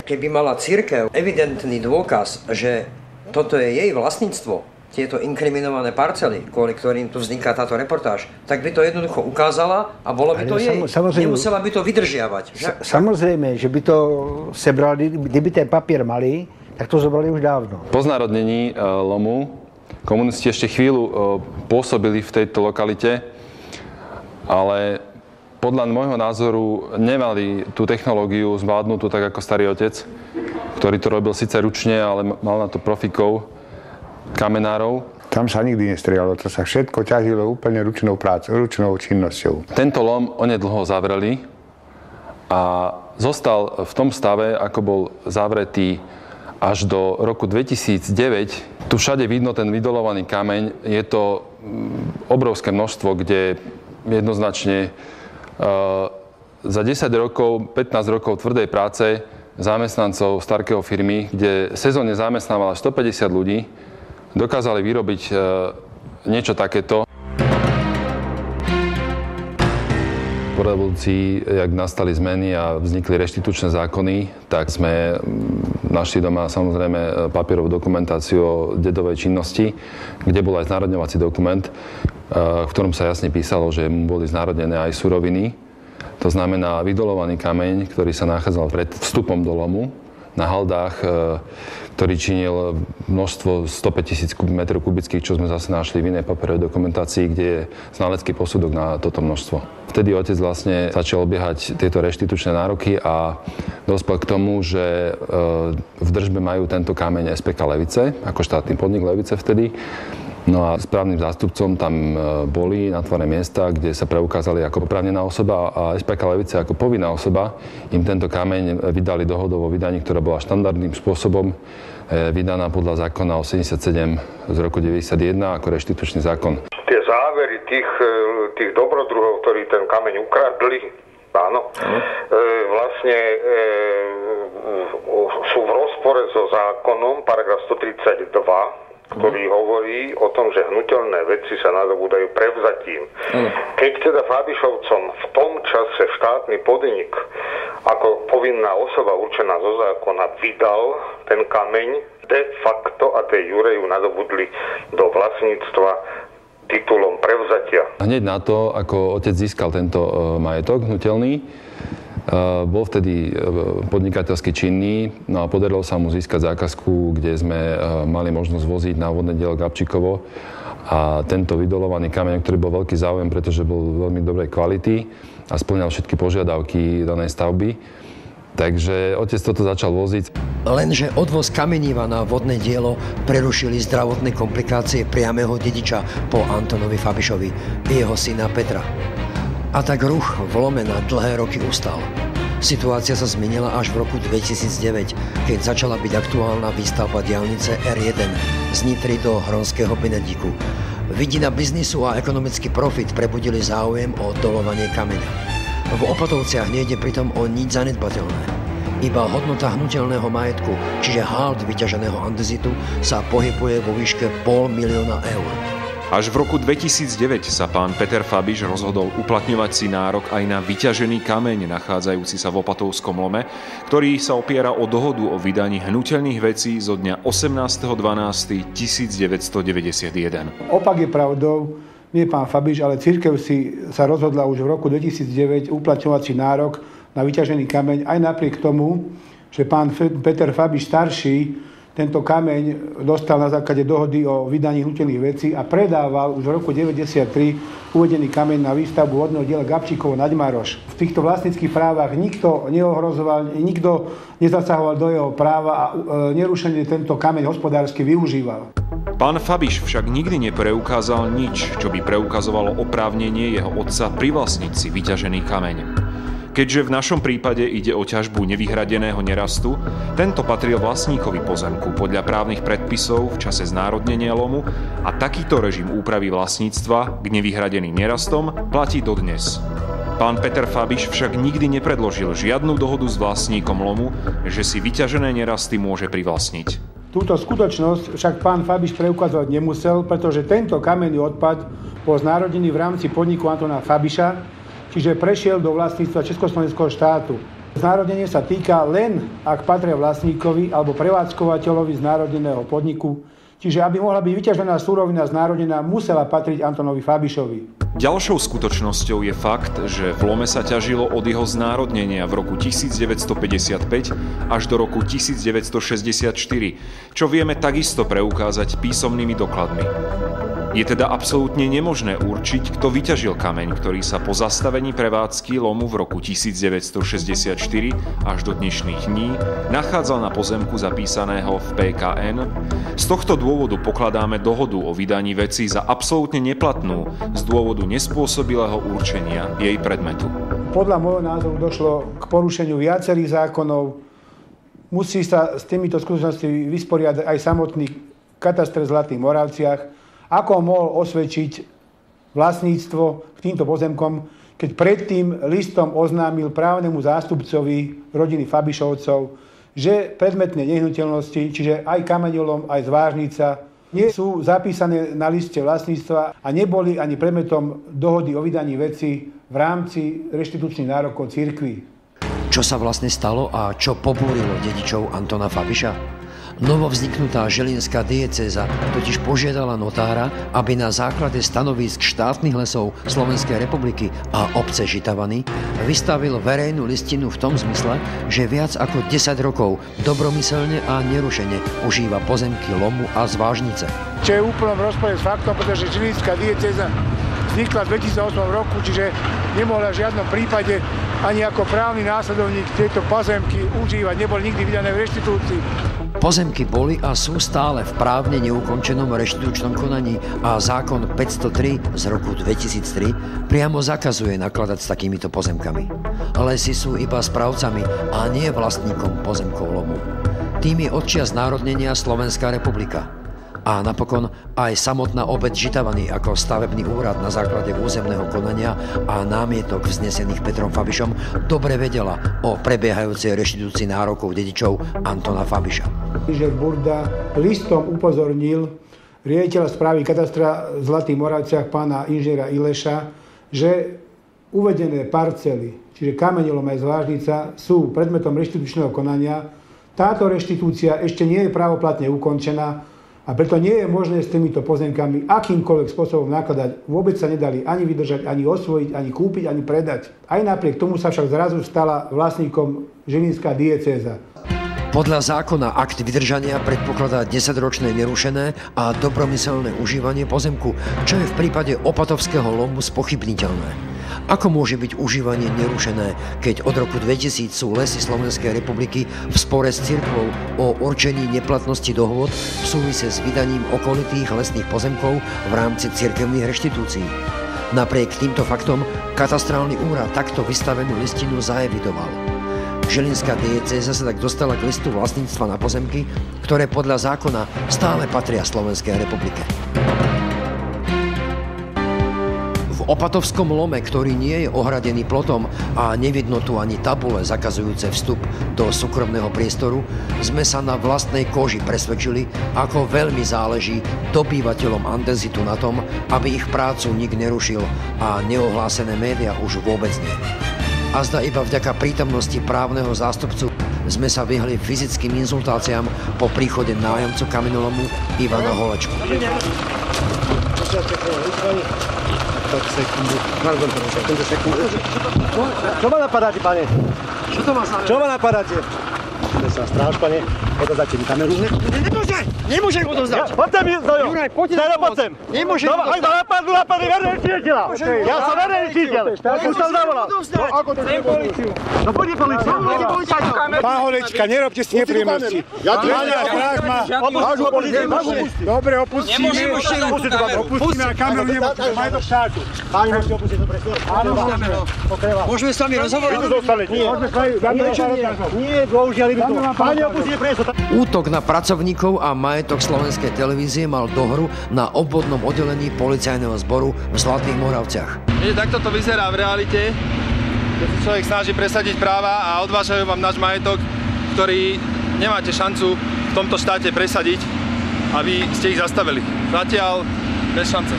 Keby mala cirkev evidentný dôkaz, že toto je jej vlastníctvo, tieto inkriminované parcely, kvôli ktorým tu vzniká táto reportáž, tak by to jednoducho ukázala a bolo by to jej. Nemusela by to vydržiavať. Samozrejme, že by to sebrali, kdyby ten papier mali, tak to zobrali už dávno. Po znárodnení lomu komunisti ešte chvíľu pôsobili v tejto lokalite, ale podľa môjho názoru nemali tú technológiu zvládnutú tak ako starý otec, ktorý to robil síce ručne, ale mal na to profikov, kamenárov. Tam sa nikdy nestrieľalo, to sa všetko ťažilo úplne ručnou činnosťou. Tento lom onedlho zavreli a zostal v tom stave, ako bol zavretý až do roku 2009. Tu všade vidno ten vydolovaný kameň. Je to obrovské množstvo, kde jednoznačne za 10 rokov, 15 rokov tvrdej práce zamestnancov Starkého firmy, kde sezónne zamestnávala 150 ľudí, dokázali vyrobiť niečo takéto. Po revolúcii, jak nastali zmeny a vznikli reštitučné zákony, tak sme našli doma samozrejme papierovú dokumentáciu o dedovej činnosti, kde bol aj znárodňovací dokument, v ktorom sa jasne písalo, že mu boli znárodnené aj suroviny. To znamená vydolovaný kameň, ktorý sa nachádzal pred vstupom do lomu na haldách, ktorý činil množstvo 105 000 metrov kubických, čo sme zase našli v inej papierovej dokumentácii, kde je znalecký posudok na toto množstvo. Vtedy otec vlastne začal obiehať tieto reštitučné nároky a dospel k tomu, že v držbe majú tento kameň SPK Levice, ako štátny podnik Levice vtedy. No a správnym zástupcom tam boli natvorené miesta, kde sa preukázali ako oprávnená osoba a SPK Levice ako povinná osoba. Im tento kameň vydali dohodovo vydaní, ktorá bola štandardným spôsobom vydaná podľa zákona 87 z roku 91 ako reštitučný zákon. Tie závery tých dobrodruhov, ktorí ten kameň ukradli, áno, vlastne sú v rozpore so zákonom, paragraf 132, ktorý hovorí o tom, že hnuteľné veci sa nadobúdajú prevzatím. Keď teda Fabišovcom v tom čase štátny podnik ako povinná osoba určená zo zákona vydal ten kameň, de facto a de jure ju nadobudli do vlastníctva titulom prevzatia. Hneď na to, ako otec získal tento majetok hnuteľný, bol vtedy podnikateľsky činný, no a podarilo sa mu získať zákazku, kde sme mali možnosť voziť na vodné dielo Gabčíkovo a tento vydolovaný kameň, ktorý bol veľký záujem, pretože bol veľmi dobrej kvality a spĺňal všetky požiadavky danej stavby. Takže otec toto začal voziť. Lenže odvoz kameniva na vodné dielo prerušili zdravotné komplikácie priameho dediča po Antonovi Fabišovi, jeho syna Petra. A tak ruch v lome na dlhé roky ustal. Situácia sa zmenila až v roku 2009, keď začala byť aktuálna výstavba diaľnice R1 z Nitry do Hronského Benedíku. Vidina biznisu a ekonomický profit prebudili záujem o dolovanie kameňa. V Opatovciach nejde pritom o nič zanedbateľné. Iba hodnota hnuteľného majetku, čiže hald vyťaženého andezitu, sa pohybuje vo výške 500 000 eur. Až v roku 2009 sa pán Peter Fabiš rozhodol uplatňovať si nárok aj na vyťažený kameň nachádzajúci sa v Opatovskom lome, ktorý sa opiera o dohodu o vydaní hnuteľných vecí zo dňa 18.12.1991. Opak je pravdou, nie pán Fabiš, ale cirkev sa rozhodla už v roku 2009 uplatňovať si nárok na vyťažený kameň, aj napriek tomu, že pán Peter Fabiš starší tento kameň dostal na základe dohody o vydaní hnuteľných vecí a predával už v roku 1993 uvedený kameň na výstavbu vodného diela Gabčíkovo nad Maroš. V týchto vlastníckych právach nikto neohrozoval, nikto nezasahoval do jeho práva a nerušene tento kameň hospodársky využíval. Pán Fabiš však nikdy nepreukázal nič, čo by preukazovalo oprávnenie jeho otca privlastniť si vyťažený kameň. Keďže v našom prípade ide o ťažbu nevyhradeného nerastu, tento patril vlastníkovi pozemku podľa právnych predpisov v čase znárodnenia lomu a takýto režim úpravy vlastníctva k nevyhradeným nerastom platí dodnes. Pán Peter Fabiš však nikdy nepredložil žiadnu dohodu s vlastníkom lomu, že si vyťažené nerasty môže privlastniť. Túto skutočnosť však pán Fabiš preukazovať nemusel, pretože tento kamenný odpad bol znárodnený v rámci podniku Antona Fabiša, čiže prešiel do vlastníctva Československého štátu. Znárodnenie sa týka len, ak patria vlastníkovi alebo prevádzkovateľovi znárodneného podniku, čiže aby mohla byť vyťažená surovina znárodnená, musela patriť Antonovi Fabišovi. Ďalšou skutočnosťou je fakt, že v lome sa ťažilo od jeho znárodnenia v roku 1955 až do roku 1964, čo vieme takisto preukázať písomnými dokladmi. Je teda absolútne nemožné určiť, kto vyťažil kameň, ktorý sa po zastavení prevádzky lomu v roku 1964 až do dnešných dní nachádzal na pozemku zapísaného v PKN. Z tohto dôvodu pokladáme dohodu o vydaní veci za absolútne neplatnú z dôvodu nespôsobilého určenia jej predmetu. Podľa môjho názoru došlo k porušeniu viacerých zákonov. Musí sa s týmito skutočnosťami vysporiadať aj samotný katastre v Zlatých Moravciach, ako mohol osvedčiť vlastníctvo k týmto pozemkom, keď predtým listom oznámil právnemu zástupcovi rodiny Fabišovcov, že predmetné nehnuteľnosti, čiže aj kameňolom, aj zvážnica, nie sú zapísané na liste vlastníctva a neboli ani predmetom dohody o vydaní veci v rámci reštitučných nárokov cirkvi. Čo sa vlastne stalo a čo pobúrilo dedičov Antona Fabiša? Novovzniknutá žilinská diecéza totiž požiadala notára, aby na základe stanovísk štátnych lesov Slovenskej republiky a obce Žitavany vystavil verejnú listinu v tom zmysle, že viac ako 10 rokov dobromyselne a nerušene užíva pozemky lomu a zvážnice. Čo je úplne v rozpore s faktom, pretože žilinská diecéza vznikla v 2008 roku, čiže nemohla v žiadnom prípade ani ako právny následovník tieto pozemky užívať, neboli nikdy vydané v reštitúcii. Pozemky boli a sú stále v právne neukončenom reštitučnom konaní a zákon 503 z roku 2003 priamo zakazuje nakladať s takýmito pozemkami. Lesy sú iba správcami a nie vlastníkom pozemkov lomu. Tým je odčias národnenia Slovenská republika. A napokon aj samotná obec Žitavany ako stavebný úrad na základe územného konania a námietok vznesených Petrom Fabišom dobre vedela o prebiehajúcej reštitúcii nárokov dedičov Antona Fabiša. Inžinier Burda listom upozornil riaditeľa správy katastra v Zlatých Moravciach pána inžiniera Ileša, že uvedené parcely, čiže kameňolom aj zvážnica, sú predmetom reštitučného konania. Táto reštitúcia ešte nie je právoplatne ukončená, a preto nie je možné s týmito pozemkami akýmkoľvek spôsobom nakladať. Vôbec sa nedali ani vydržať, ani osvojiť, ani kúpiť, ani predať. Aj napriek tomu sa však zrazu stala vlastníkom žilinská diecéza. Podľa zákona akt vydržania predpokladá 10-ročné nerušené a dobromyselné užívanie pozemku, čo je v prípade opatovského lomu spochybniteľné. Ako môže byť užívanie nerušené, keď od roku 2000 sú lesy Slovenskej republiky v spore s cirkvou o určení neplatnosti dohôd v súvise s vydaním okolitých lesných pozemkov v rámci cirkevných reštitúcií? Napriek týmto faktom katastrálny úrad takto vystavenú listinu zaevidoval. Žilinská diecéza sa tak dostala k listu vlastníctva na pozemky, ktoré podľa zákona stále patria Slovenskej republike. V opatovskom lome, ktorý nie je ohradený plotom a nevidno tu ani tabule zakazujúce vstup do súkromného priestoru, sme sa na vlastnej koži presvedčili, ako veľmi záleží dobývateľom andezitu na tom, aby ich prácu nik nerušil a neohlásené médiá už vôbec nie. A zda iba vďaka prítomnosti právneho zástupcu sme sa vyhli fyzickým inzultáciám po príchode nájomcu kamenolomu Ivana Holečku. Čo ma napadáte, pane? Čo to má sa? Čo ma napadáte? To sa stráž, pane. Odovzdajte mi kameru. Nemôžem odovzdať. Poďte mi, Zojo. Juraj, poďte na pomoc. Nemôžem odovzdať. Ak ma napadli verejný činiteľa. Ja som verejný činiteľ. Už som zavolal. Ako to je políciu? No poďte políciu. Pán Holečka, nerobte si nepríjemnosti. Ja tu stráž má. Dobre, opustíme. Opustíme a kameru nemôžeme. Majú to štátu. Páni, môžete opustiť to presne. Áno, Môžeme s vami rozhovoriť? Nie, bohužiaľ iba to. Páni, opustite presne. Útok na pracovníkov a majetok Slovenskej televízie mal dohru na obvodnom oddelení policajného zboru v Zlatých Moravciach. Takto to vyzerá v realite, keď sa človek snaží presadiť práva a odvážajú vám náš majetok, ktorý nemáte šancu v tomto štáte presadiť a vy ste ich zastavili. Zatiaľ bez šance.